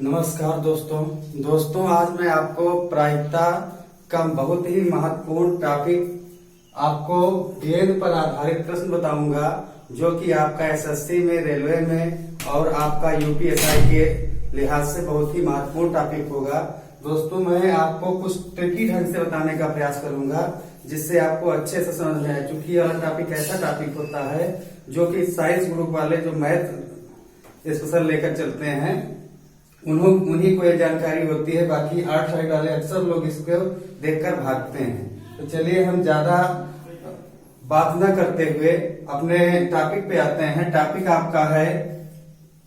नमस्कार दोस्तों आज मैं आपको प्रायिकता का बहुत ही महत्वपूर्ण टॉपिक आपको गेंद पर आधारित प्रश्न बताऊंगा, जो कि आपका एसएससी में, रेलवे में और आपका यूपीएसआई के लिहाज से बहुत ही महत्वपूर्ण टॉपिक होगा। दोस्तों मैं आपको कुछ ट्रिकी ढंग से बताने का प्रयास करूंगा, जिससे आपको अच्छे से समझ में आए। चूंकि यह टॉपिक ऐसा टॉपिक होता है जो कि साइंस ग्रुप वाले जो मैथ स्पेशल लेकर चलते हैं उन्हीं को ये जानकारी होती है। बाकी आर्ट साइड वाले अक्सर लोग इसको देखकर भागते हैं। तो चलिए हम ज्यादा बात न करते हुए अपने टॉपिक पे आते हैं। टॉपिक आपका है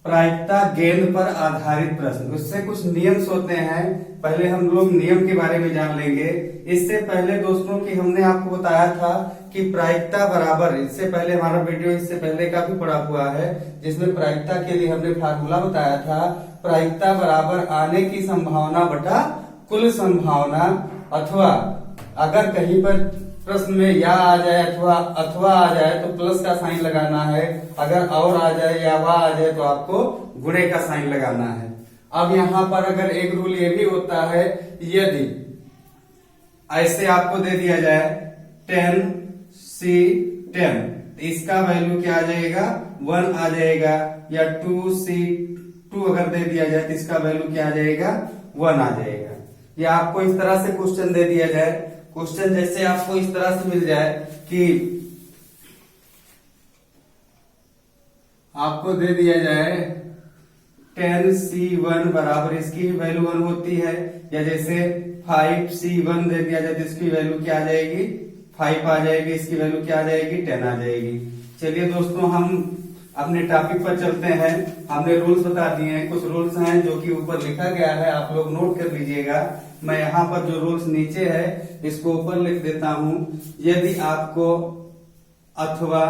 प्रायिकता गेंद पर आधारित प्रश्न। उससे कुछ नियम्स होते हैं, पहले हम लोग नियम के बारे में जान लेंगे। इससे पहले दोस्तों की हमने आपको बताया था कि प्रायिकता बराबर, इससे पहले हमारा वीडियो इससे पहले का भी पड़ा हुआ है, जिसमें प्रायिकता के लिए हमने फार्मूला बताया था। प्रायिकता बराबर आने की संभावना बटा कुल संभावना, अथवा अगर कहीं पर प्रश्न में या आ जाए अथवा आ जाए तो प्लस का साइन लगाना है। अगर और आ जाए या वह आ जाए तो आपको गुणे का साइन लगाना है। अब यहाँ पर अगर एक रूल ये भी होता है, यदि ऐसे आपको दे दिया जाए 10C10, इसका वैल्यू क्या आ जाएगा, 1 आ जाएगा। या 2C2 अगर दे दिया जाए तो इसका वैल्यू क्या आ जाएगा, 1 आ जाएगा। या आपको इस तरह से क्वेश्चन दे दिया जाए, क्वेश्चन जैसे आपको इस तरह से मिल जाए कि आपको दे दिया जाए 10C1 बराबर, इसकी वैल्यू 1 होती है। या जैसे 5C1 दे दिया जाए तो इसकी वैल्यू क्या आ जाएगी, 5 आ जाएगी। इसकी वैल्यू क्या आ जाएगी, 10 आ जाएगी। चलिए दोस्तों हम अपने टॉपिक पर चलते हैं। हमने रूल्स बता दिए हैं, कुछ रूल्स हैं जो कि ऊपर लिखा गया है, आप लोग नोट कर लीजिएगा। मैं यहाँ पर जो रूल्स नीचे है इसको ऊपर लिख देता हूं। यदि आपको अथवा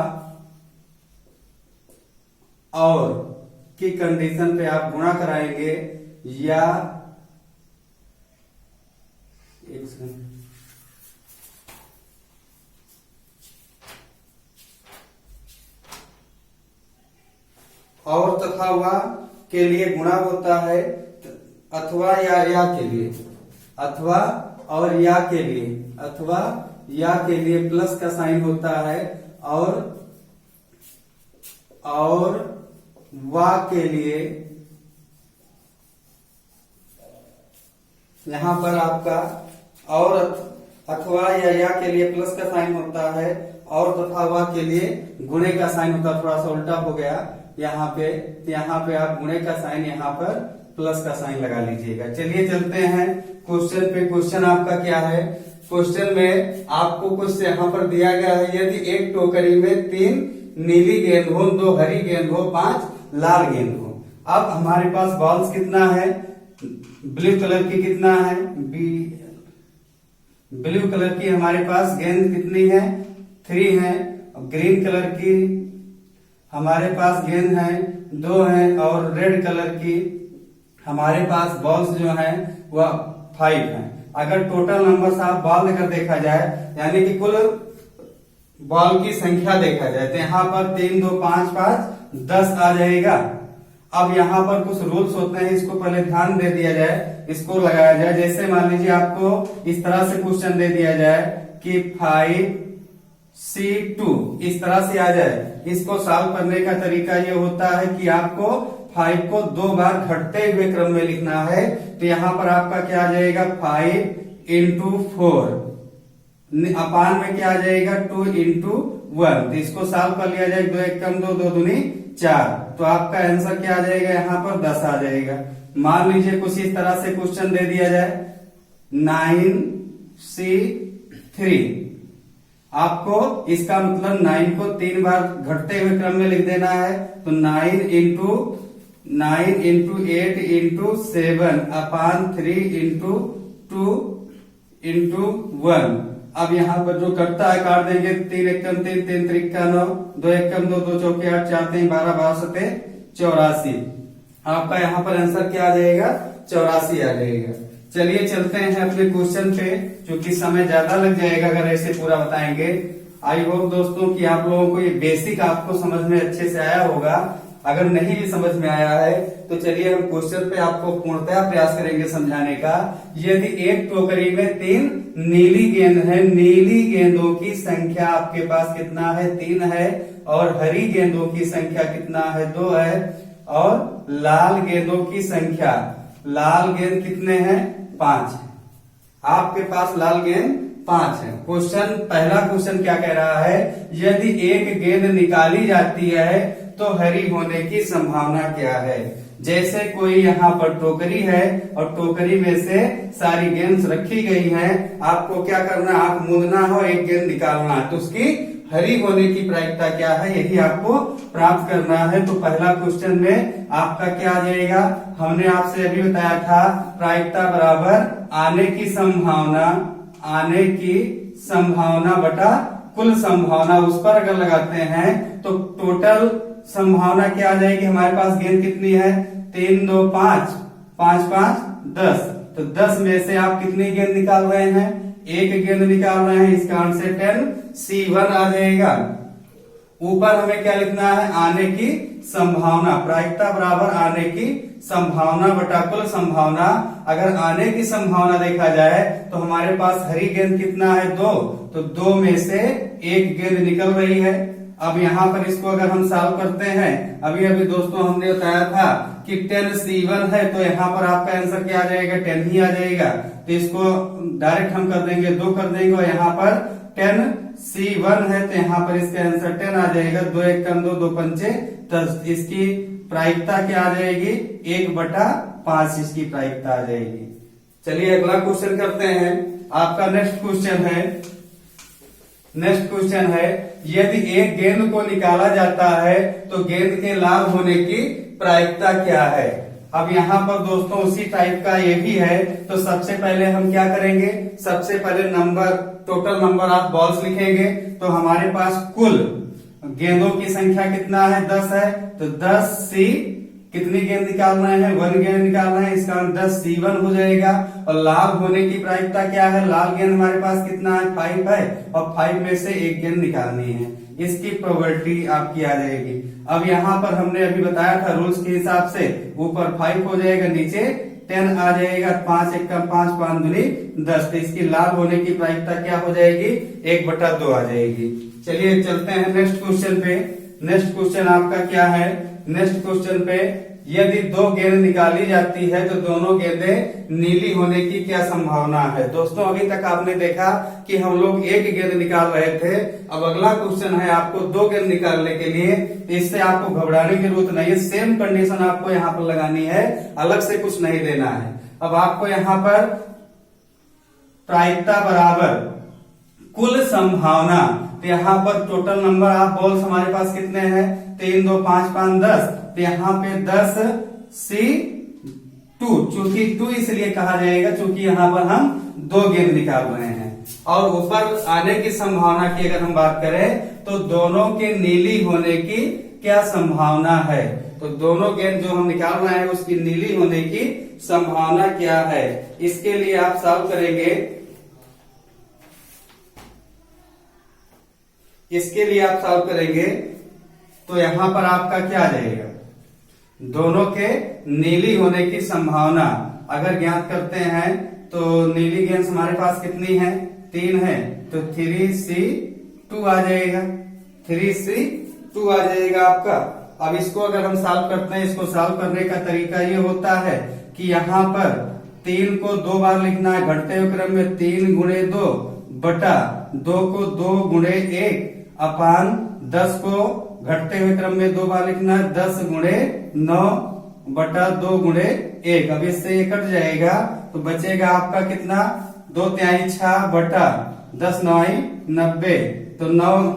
और की कंडीशन पे आप गुणा कराएंगे, या एक सेकंड, और तथा वह के लिए गुणा होता है, अथवा या के लिए, अथवा और या के लिए, अथवा या के लिए प्लस का साइन होता है, और वा के लिए यहां पर आपका और अथवा या के लिए प्लस का साइन होता है, और तथा वा के लिए गुणे का साइन होता है। थोड़ा सा उल्टा हो गया यहाँ पे आप गुणे का साइन, यहाँ पर प्लस का साइन लगा लीजिएगा। चलिए चलते हैं क्वेश्चन पे। क्वेश्चन आपका क्या है, क्वेश्चन में आपको कुछ यहाँ पर दिया गया है, यदि एक टोकरी में 3 नीली गेंद हो, 2 हरी गेंद हो, 5 लाल गेंद हो। अब हमारे पास बॉल्स कितना है, ब्लू कलर की कितना है, ब्लू कलर की हमारे पास गेंद कितनी है, 3 है। ग्रीन कलर की हमारे पास गेंद है 2 है, और रेड कलर की हमारे पास बॉल्स जो है वह 5 है। अगर टोटल नंबर आप बॉल लेकर देखा जाए, यानी कि कुल बॉल की संख्या देखा जाए, तो यहाँ पर 3 2 5 5 10 आ जाएगा। अब यहाँ पर कुछ रूल्स होते हैं, इसको पहले ध्यान दे दिया जाए, इसको लगाया जाए। जैसे मान लीजिए आपको इस तरह से क्वेश्चन दे दिया जाए कि 5C2 इस तरह से आ जाए, इसको सॉल्व करने का तरीका ये होता है कि आपको 5 को 2 बार घटते हुए क्रम में लिखना है। तो यहाँ पर आपका क्या आ जाएगा, 5 into 4 अपान में क्या आ जाएगा, 2 into 1। तो इसको सॉल्व कर लिया जाए, 2 1 कम 2, 2 दूनी 4, तो आपका आंसर क्या आ जाएगा, यहाँ पर 10 आ जाएगा। मान लीजिए कुछ इस तरह से क्वेश्चन दे दिया जाए 9C3, आपको इसका मतलब 9 को 3 बार घटते हुए क्रम में लिख देना है। तो 9 into 8 into 7 अपान 3 into 2 into 1। अब यहाँ पर जो कटता है काट देंगे, 3 1 कम 3, 3 3 का 9, 2 1 कम 2, 2 चौके 8, 4 3 12, 12 7 84। आपका यहाँ पर आंसर क्या आ जाएगा, 84 आ जाएगा। चलिए चलते हैं अपने क्वेश्चन पे, क्योंकि समय ज्यादा लग जाएगा अगर ऐसे पूरा बताएंगे। आई होप दोस्तों कि आप लोगों को ये बेसिक आपको समझ में अच्छे से आया होगा। अगर नहीं भी समझ में आया है तो चलिए हम क्वेश्चन पे आपको पूर्णतः प्रयास करेंगे समझाने का। यदि एक टोकरी में 3 नीली गेंद है, नीली गेंदों की संख्या आपके पास कितना है, 3 है, और हरी गेंदों की संख्या कितना है, 2 है, और लाल गेंदों की संख्या, लाल गेंद कितने हैं, 5 है। आपके पास लाल गेंद 5 है। क्वेश्चन, पहला क्वेश्चन क्या कह रहा है, यदि एक गेंद निकाली जाती है तो हरी होने की संभावना क्या है। जैसे कोई यहाँ पर टोकरी है और टोकरी में से सारी गेंद रखी गई हैं, आपको क्या करना है, आंख मूंदना हो, एक गेंद निकालना है, तो उसकी हरी होने की प्रायिकता क्या है, यही आपको प्राप्त करना है। तो पहला क्वेश्चन में आपका क्या आ जाएगा, हमने आपसे अभी बताया था प्रायिकता बराबर आने की संभावना, आने की संभावना बटा कुल संभावना, उस पर अगर लगाते हैं तो टोटल संभावना क्या आ जाएगी, हमारे पास गेंद कितनी है, 3 2 5, 5 5 10, तो 10 में से आप कितनी गेंद निकाल रहे हैं, एक गेंद निकाल रहे हैं, इसका आंसर 10C1 आ जाएगा। ऊपर हमें क्या लिखना है, आने की संभावना, प्रायिकता बराबर आने की संभावना बटा कुल संभावना। अगर आने की संभावना देखा जाए तो हमारे पास हरी गेंद कितना है, 2, तो 2 में से एक गेंद निकल रही है। अब यहाँ पर इसको अगर हम सॉल्व करते हैं, अभी अभी दोस्तों हमने बताया था कि 10C1 है, तो यहाँ पर आपका आंसर क्या आ जाएगा, 10 ही आ जाएगा। तो इसको डायरेक्ट हम कर देंगे, 2 कर देंगे, और यहाँ पर 10C1 है, तो यहाँ पर इसका आंसर 10 आ जाएगा। 2 1 कम 2 2 पंचे 10, इसकी प्रायिकता क्या आ जाएगी, 1/5 इसकी प्रायिकता आ जाएगी। चलिए अगला क्वेश्चन करते हैं। आपका नेक्स्ट क्वेश्चन है, यदि एक गेंद को निकाला जाता है तो गेंद के लाल होने की प्रायिकता क्या है। अब यहाँ पर दोस्तों उसी टाइप का ये भी है, तो सबसे पहले हम क्या करेंगे, सबसे पहले number, total number of balls लिखेंगे। तो हमारे पास कुल गेंदों की संख्या कितना है, 10 है, तो 10C, कितनी गेंद निकाल रहे हैं, 1 गेंद निकाल रहे हैं, इसका 10C1 हो जाएगा। और लाल होने की प्रायिकता क्या है, लाल गेंद हमारे पास कितना है, 5 है, और 5 में से एक गेंद निकालनी है, इसकी प्रोबेबिलिटी आपकी आ जाएगी। अब यहाँ पर हमने अभी बताया था रूल्स के हिसाब से, ऊपर 5 हो जाएगा, नीचे 10 आ जाएगा, 5 1 5 5 दूनी 10, तो इसकी लाल होने की प्रायिकता क्या हो जाएगी, 1/2 आ जाएगी। चलिए चलते हैं नेक्स्ट क्वेश्चन पे। नेक्स्ट क्वेश्चन आपका क्या है, नेक्स्ट क्वेश्चन पे यदि 2 गेंद निकाली जाती है तो दोनों गेंदें नीली होने की क्या संभावना है। दोस्तों अभी तक आपने देखा कि हम लोग एक गेंद निकाल रहे थे, अब अगला क्वेश्चन है आपको 2 गेंद निकालने के लिए, तो इससे आपको घबराने की जरूरत नहीं है, सेम कंडीशन आपको यहाँ पर लगानी है, अलग से कुछ नहीं देना है। अब आपको यहाँ पर प्रायिकता बराबर कुल संभावना, तो यहाँ पर टोटल नंबर ऑफ बॉल्स हमारे पास कितने हैं, 3 2 5 5 10, तो यहाँ पे 10C2, चूंकि 2 इसलिए कहा जाएगा चूंकि यहाँ पर हम 2 गेंद निकाल रहे हैं। और ऊपर आने की संभावना की अगर हम बात करें तो दोनों के नीली होने की क्या संभावना है, तो दोनों गेंद जो हम निकाल रहे हैं उसकी नीली होने की संभावना क्या है। इसके लिए आप सॉल्व करेंगे, इसके लिए आप सॉल्व करेंगे तो यहां पर आपका क्या आ जाएगा, दोनों के नीली होने की संभावना अगर ज्ञात करते हैं तो नीली गेंद हमारे पास कितनी है, 3 है, तो 3C2 आ जाएगा, 3C2 आ जाएगा आपका। अब इसको अगर हम सॉल्व करते हैं, इसको सॉल्व करने का तरीका ये होता है कि यहाँ पर 3 को 2 बार लिखना है, घटते हुए क्रम में 3 गुणे 2 बटा 2 को 2 गुणे 1 अपान 10 को घटते हुए क्रम में 2 बार लिखना है, 10 गुणे 9 बटा 2 गुणे 1। अब इससे ये कट जाएगा तो बचेगा आपका कितना, 2 तिहाई 6 बटा 10 9 90, तो 9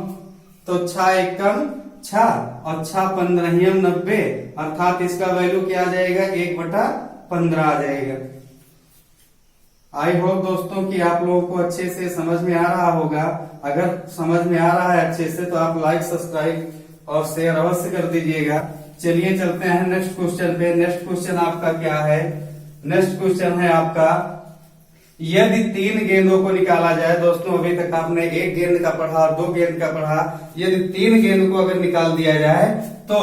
तो 6 एकम 6 और 6 15 90, अर्थात इसका वैल्यू क्या आ जाएगा, 1/15 आ जाएगा। आई होप दोस्तों कि आप लोगों को अच्छे से समझ में आ रहा होगा। अगर समझ में आ रहा है अच्छे से तो आप लाइक सब्सक्राइब और शेयर अवश्य कर दीजिएगा। चलिए चलते हैं नेक्स्ट क्वेश्चन पे। नेक्स्ट क्वेश्चन आपका क्या है, नेक्स्ट क्वेश्चन है आपका, यदि 3 गेंदों को निकाला जाए। दोस्तों अभी तक आपने 1 गेंद का पढ़ा, 2 गेंद का पढ़ा, यदि 3 गेंद को अगर निकाल दिया जाए तो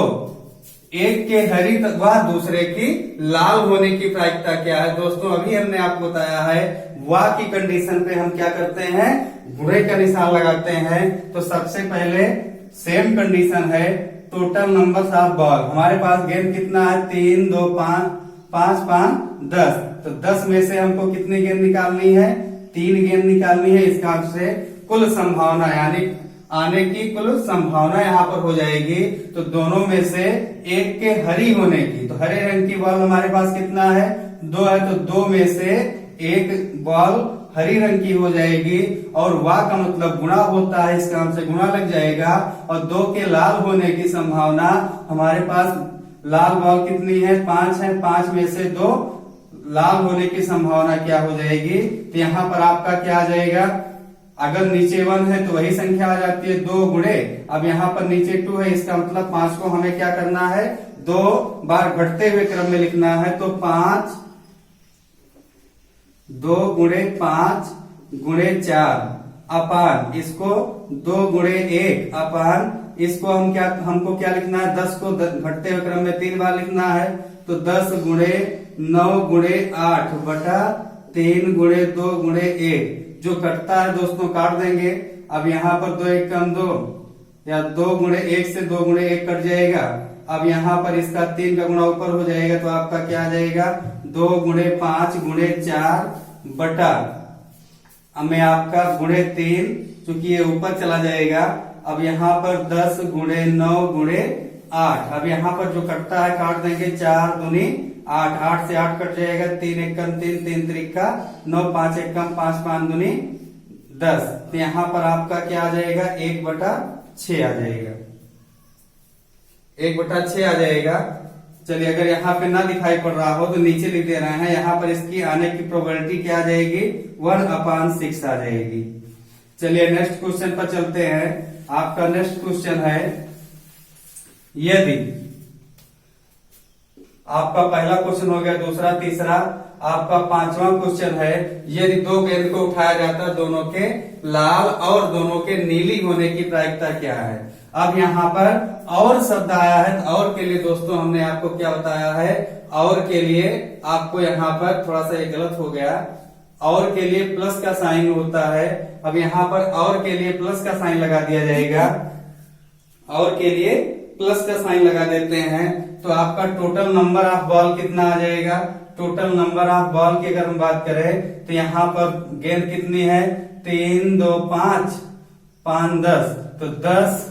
एक के हरी व दूसरे की लाल होने की प्रायिकता क्या है। दोस्तों अभी हमने आपको बताया है वाह की कंडीशन पे हम क्या करते हैं, गुणे का निशान लगाते हैं। तो सबसे पहले सेम कंडीशन है, टोटल नंबर्स ऑफ बॉल। हमारे पास गेंद कितना है, 3 2 5 5 5 10। तो 10 में से हमको कितनी गेंद निकालनी है, 3 गेंद निकालनी है। इसका से कुल संभावना यानी आने की कुल संभावना यहाँ पर हो जाएगी। तो दोनों में से एक के हरी होने की, तो हरे रंग की बॉल हमारे पास कितना है, 2 है। तो 2 में से एक बॉल हरी रंग की हो जाएगी। और वाह का मतलब गुणा होता है, इस काम से गुणा लग जाएगा। और 2 के लाल होने की संभावना हमारे पास लाल बॉल कितनी है, 5 है। 5 में से 2 लाल होने की संभावना क्या हो जाएगी, तो यहाँ पर आपका क्या आ जाएगा, अगर नीचे 1 है तो वही संख्या आ जाती है 2 गुणे, अब यहाँ पर नीचे 2 है, इसका मतलब 5 को हमें क्या करना है, 2 बार घटते हुए क्रम में लिखना है। तो 5 2 गुणे 5 गुणे 4 अपान इसको 2 गुणे 1 अपान इसको हमको क्या लिखना है, 10 को घटते हुए क्रम में 3 बार लिखना है। तो 10 गुणे 9 गुणे 8 बटा 3 गुणे 2 गुणे 1। जो कटता है दोस्तों काट देंगे। अब यहाँ पर 2 1 कम 2 या 2 गुणे 1 से 2 गुणे 1 कट जाएगा। अब यहाँ पर इसका 3 का गुणा ऊपर हो जाएगा, तो आपका क्या आ जाएगा, 2 गुणे 5 गुणे 4 बटा अब मैं आपका गुणे 3, चूंकि ये ऊपर चला जाएगा। अब यहाँ पर 10 गुणे 9 गुणे 8। अब यहाँ पर जो कटता है काट देंगे, 4 दूनी 8, 8 से 8 कट जाएगा, 3 1 कम 3 3 त्रिका 9 5 1 कम 5 5 दूनी 10। तो यहाँ पर आपका क्या आ जाएगा, 1/6 आ जाएगा, 1/6 आ जाएगा। चलिए अगर यहाँ पे ना दिखाई पड़ रहा हो तो नीचे लिख दे रहे हैं, यहाँ पर इसकी आने की प्रोबेबिलिटी क्या आ जाएगी, 1/6 आ जाएगी। चलिए नेक्स्ट क्वेश्चन पर चलते हैं। आपका नेक्स्ट क्वेश्चन है, यदि आपका पहला क्वेश्चन हो गया, दूसरा तीसरा, आपका 5वां क्वेश्चन है, यदि 2 गेंद को उठाया जाता है, दोनों के लाल और दोनों के नीली होने की प्रायिकता क्या है। अब यहाँ पर और शब्द आया है, तो और के लिए दोस्तों हमने आपको क्या बताया है, और के लिए आपको यहाँ पर थोड़ा सा ये गलत हो गया, और के लिए प्लस का साइन होता है। अब यहाँ पर और के लिए प्लस का साइन लगा दिया जाएगा, और के लिए प्लस का साइन लगा देते हैं। तो आपका टोटल नंबर ऑफ बॉल कितना आ जाएगा, टोटल नंबर ऑफ बॉल की अगर हम बात करें तो यहाँ पर गेंद कितनी है, 3 2 5 5 10। तो 10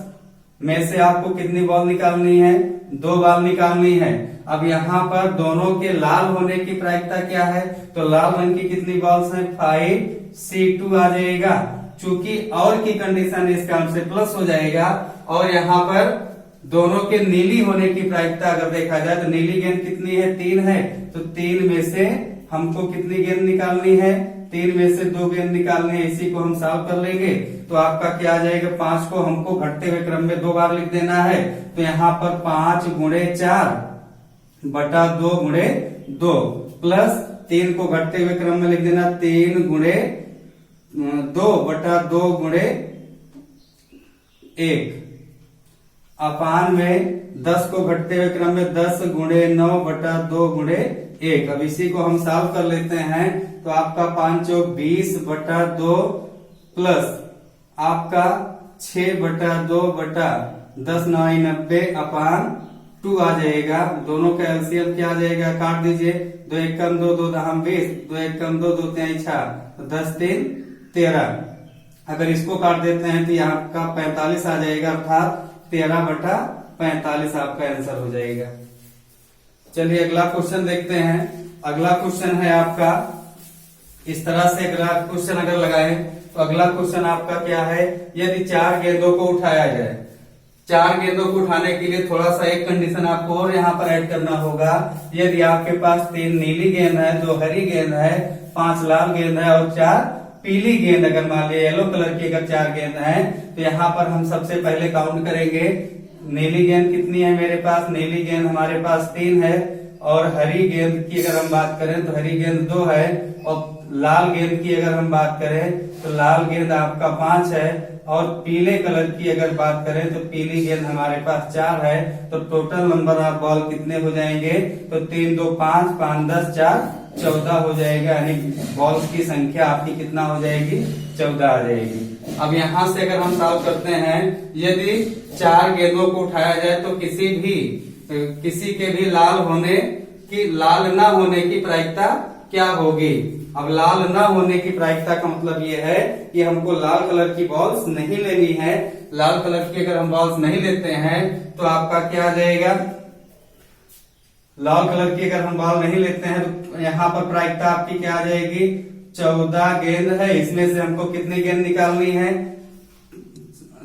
में से आपको कितनी बॉल निकालनी है, 2 बॉल निकालनी है। अब यहाँ पर दोनों के लाल होने की प्रायिकता क्या है, तो लाल रंग की कितनी बॉल्स हैं, 5C2 आ जाएगा। चूंकि और की कंडीशन इस काम से प्लस हो जाएगा। और यहाँ पर दोनों के नीली होने की प्रायिकता अगर देखा जाए तो नीली गेंद कितनी है, 3 है। तो 3 में से हमको कितनी गेंद निकालनी है, 3 में से 2 गेंद निकालनी है। इसी को हम सॉल्व कर लेंगे, तो आपका क्या आ जाएगा, 5 को हमको घटते हुए क्रम में 2 बार लिख देना है। तो यहाँ पर 5 गुणे 4 बटा 2 गुणे 2 प्लस 3 को घटते हुए क्रम में लिख देना, 3 गुणे 2 बटा 2 गुणे 1 अपान में 10 को घटते हुए क्रम में 10 गुणे 9 बटा 2 गुणे 1। अब इसी को हम सॉल्व कर लेते हैं, तो आपका 5 चौक 20 बटा 2 प्लस आपका 6 बटा 2 बटा 10 9 90 अपान 2 आ जाएगा। दोनों का एलसीएम क्या आ जाएगा, काट दीजिए, 2 1 कम 2 2 दहम 20, 2 1 कम 2 2 3 6, 10 3 13। अगर इसको काट देते हैं तो यहाँ का 45 आ जाएगा, अर्थात 13/45 आपका आंसर हो जाएगा। चलिए अगला क्वेश्चन देखते हैं। अगला क्वेश्चन है आपका, इस तरह से अगला क्वेश्चन अगर लगाएं तो अगला क्वेश्चन आपका क्या है, यदि 4 गेंदों को उठाया जाए। 4 गेंदों को उठाने के लिए थोड़ा सा एक कंडीशन आपको और यहाँ पर ऐड करना होगा। यदि आपके पास 3 नीली गेंद है, 2 हरी गेंद है, 5 लाल गेंद है और 4 पीली गेंद, अगर मान लिया येलो कलर की अगर 4 गेंद है, तो यहाँ पर हम सबसे पहले काउंट करेंगे। नीली गेंद कितनी है मेरे पास, नीली गेंद हमारे पास 3 है। और हरी गेंद की अगर हम बात करें तो हरी गेंद 2 है। और लाल गेंद की अगर हम बात करें तो लाल गेंद आपका 5 है। और पीले कलर की अगर बात करें तो पीली गेंद हमारे पास 4 है, तो टोटल नंबर ऑफ बॉल कितने हो जाएंगे? तो 3 2 5 5 10 4 14 हो जाएगा, यानी बॉल्स की संख्या आपकी कितना हो जाएगी? 14 आ जाएगी। अब यहाँ से अगर हम सॉल्व करते हैं, यदि 4 गेंदों को उठाया जाए तो किसी के भी लाल ना होने की प्रायिकता क्या होगी? अब लाल ना होने की प्रायिकता का मतलब ये है कि हमको लाल कलर की बॉल्स नहीं लेनी है। लाल कलर की अगर हम बॉल्स नहीं लेते हैं तो आपका क्या आ जाएगा? लाल कलर की अगर हम बॉल नहीं लेते हैं तो यहाँ पर प्रायिकता आपकी क्या आ जाएगी? 14 गेंद है, इसमें से हमको कितनी गेंद निकालनी है?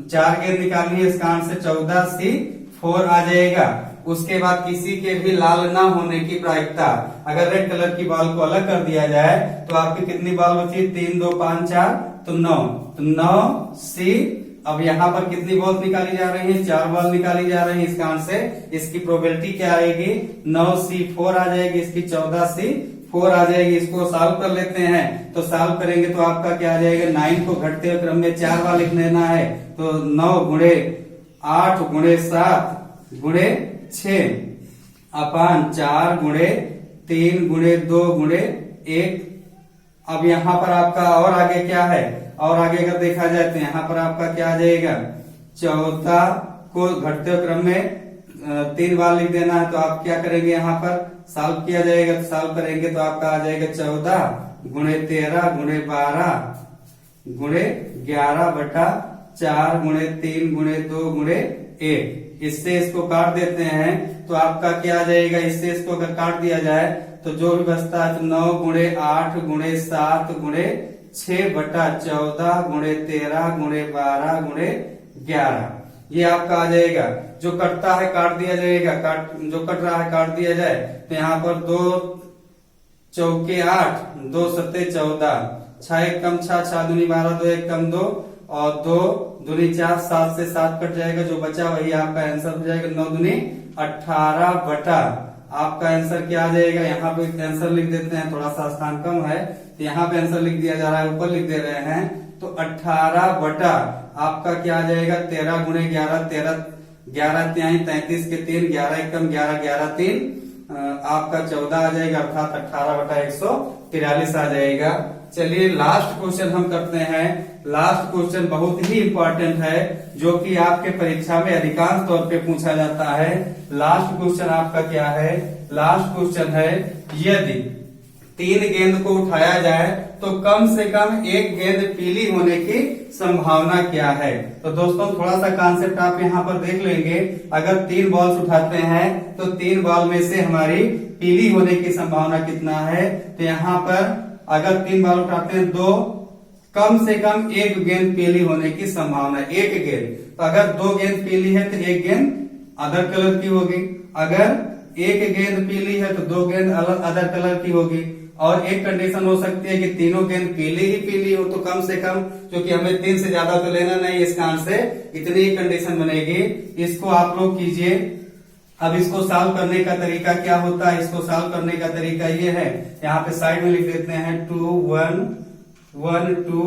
4 गेंद निकालनी है। इसका आंसर 14C4 आ जाएगा। उसके बाद किसी के भी लाल ना होने की प्रायिकता, अगर रेड कलर की बॉल को अलग कर दिया जाए तो आपकी कितनी बॉल बची? 3 2 5 4 तो 9, तो 9C। अब यहाँ पर कितनी बॉल निकाली जा रही है? 4 बॉल निकाली जा रही है। इसका आंसर, इसकी प्रोबेबिलिटी क्या आएगी? 9C4 आ जाएगी, इसकी 14C4 आ जाएगी। इसको सॉल्व कर लेते हैं, तो सॉल्व करेंगे तो आपका क्या आ जाएगा? 9 को घटते हुए क्रम में 4 बार लिख लेना है, तो 9 गुणे 8 गुणे 7 गुणे 6 अपान 4 गुणे 3 गुणे 2 गुणे 1। अब यहाँ पर आपका और आगे क्या है? और आगे अगर देखा जाए तो यहाँ पर आपका क्या आ जाएगा? 14 को घटते हुए क्रम में 3 बार लिख देना है, तो आप क्या करेंगे? यहाँ पर सॉल्व किया जाएगा, तो सॉल्व करेंगे तो आपका आ जाएगा 14 गुणे 13 गुणे 12 गुणे 11 बटा 4 गुणे 3 गुणे 2 गुणे 1। इससे इसको काट देते हैं तो आपका क्या आ जाएगा? इससे इसको अगर काट दिया जाए तो जो भी बचता है तो 9 गुणे 8 गुणे 7 गुणे 6 बटा 14 गुणे 13 गुणे 12 गुणे 11, ये आपका आ जाएगा। जो कटता है काट दिया जाएगा, जो कट रहा है काट दिया जाए, तो यहाँ पर 2 चौके 8 2 सत्ते 14, 6 1 कम 6 6 दूनी 12 2 1 कम 2 और 2 दूनी 4 7 से 7 कट जाएगा, जो बचा वही आपका आंसर हो जाएगा। 9 दूनी 18 बटा आपका आंसर क्या आ जाएगा? यहाँ पे आंसर लिख देते हैं, थोड़ा सा स्थान कम है तो यहाँ पे आंसर लिख दिया जा रहा है, ऊपर लिख दे रहे हैं, तो 18 बटा आपका क्या आ जाएगा? 13 गुणे 11 13 11 त्याई 33 के 3 11 1 कम 11 11 3 आपका 14 आ जाएगा, अर्थात 18 बटा 143 आ जाएगा। चलिए लास्ट क्वेश्चन हम करते हैं। लास्ट क्वेश्चन बहुत ही इंपॉर्टेंट है, जो कि आपके परीक्षा में अधिकांश तौर पे पूछा जाता है। लास्ट क्वेश्चन आपका क्या है? लास्ट क्वेश्चन है, यदि 3 गेंद को उठाया जाए तो कम से कम 1 गेंद पीली होने की संभावना क्या है? तो दोस्तों थोड़ा सा कॉन्सेप्ट आप यहाँ पर देख लेंगे। अगर 3 बॉल्स उठाते हैं तो 3 बॉल में से हमारी पीली होने की संभावना कितना है? तो यहाँ पर अगर 3 बॉल उठाते हैं, 2 कम से कम 1 गेंद पीली होने की संभावना, 1 गेंद। तो अगर 2 गेंद पीली है तो 1 गेंद अदर कलर की होगी। अगर 1 गेंद पीली है तो 2 गेंद अदर कलर की होगी। और एक कंडीशन हो सकती है कि तीनों गेंद पीली ही पीली हो, तो कम से कम, क्योंकि हमें 3 से ज्यादा तो लेना नहीं, इसका आंसर इतनी ही कंडीशन बनेगी। इसको आप लोग कीजिए। अब इसको सॉल्व करने का तरीका क्या होता है? इसको सॉल्व करने का तरीका ये है, यहाँ पे साइड में लिख देते हैं 2 1 1 2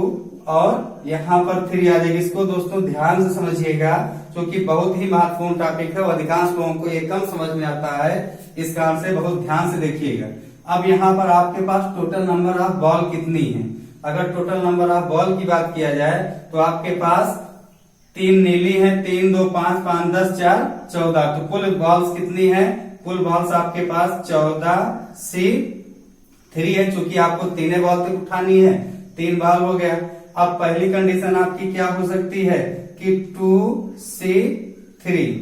और यहाँ पर 3 आ जाएगी। इसको दोस्तों ध्यान से समझिएगा, क्योंकि बहुत ही महत्वपूर्ण टॉपिक है, अधिकांश लोगों को ये कम समझ में आता है। इसका आंसर बहुत ध्यान से देखिएगा। अब यहाँ पर आपके पास टोटल नंबर ऑफ बॉल कितनी है? अगर टोटल नंबर ऑफ बॉल की बात किया जाए तो आपके पास 3 नीली है, 3 2 5 5 10 4 14, तो कुल बॉल्स कितनी है? कुल बॉल्स आपके पास 14C3 है, चूंकि आपको 3 बॉल तक उठानी है, 3 बॉल हो गया। अब पहली कंडीशन आपकी क्या हो सकती है कि 2C3,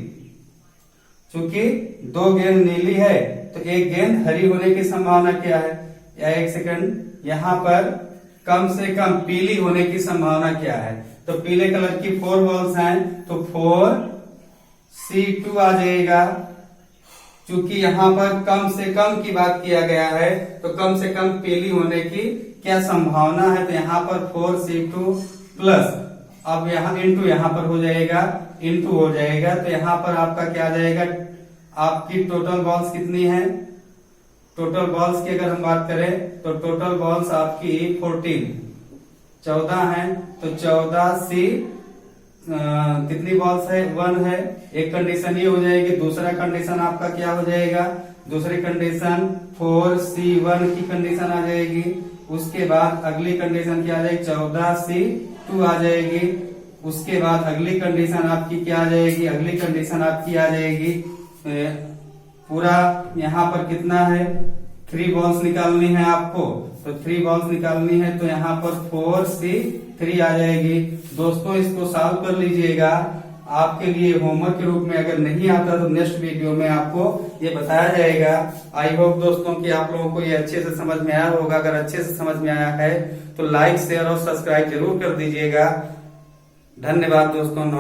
चूंकि 2 गेंद नीली है तो 1 गेंद हरी होने की संभावना क्या है? या 1 सेकंड, यहाँ पर कम से कम पीली होने की संभावना क्या है? तो पीले कलर की 4 बॉल्स हैं, तो 4C2 आ जाएगा। चूंकि यहाँ पर कम से कम की बात किया गया है, तो कम से कम पीली होने की क्या संभावना है? तो यहाँ पर 4C2 प्लस, अब यहाँ इंटू यहाँ पर हो जाएगा, इंटू हो जाएगा, तो यहाँ पर आपका क्या आ जाएगा? आपकी टोटल बॉल्स कितनी है? टोटल बॉल्स की अगर हम बात करें तो टोटल बॉल्स आपकी 14 है, तो 14C कितनी बॉल्स है, 1 है। एक कंडीशन ये हो जाएगी। दूसरा कंडीशन आपका क्या हो जाएगा, दूसरी कंडीशन 4C1 की कंडीशन आ जाएगी। उसके बाद अगली कंडीशन क्या आ जाएगी, 14C2 आ जाएगी। उसके बाद अगली कंडीशन आपकी क्या आ जाएगी, अगली कंडीशन आपकी आ जाएगी पूरा यहाँ पर कितना है, 3 बॉल्स निकालनी है आपको। तो 3 बॉल्स निकालनी है तो यहाँ पर 4C3 आ जाएगी। दोस्तों इसको सॉल्व कर लीजिएगा। आपके लिए होमवर्क के रूप में अगर नहीं आता तो नेक्स्ट वीडियो में आपको ये बताया जाएगा। आई होप दोस्तों कि आप लोगों को ये अच्छे से समझ में आया होगा। अगर अच्छे से समझ में आया है तो लाइक, शेयर और सब्सक्राइब जरूर कर दीजिएगा। धन्यवाद दोस्तों।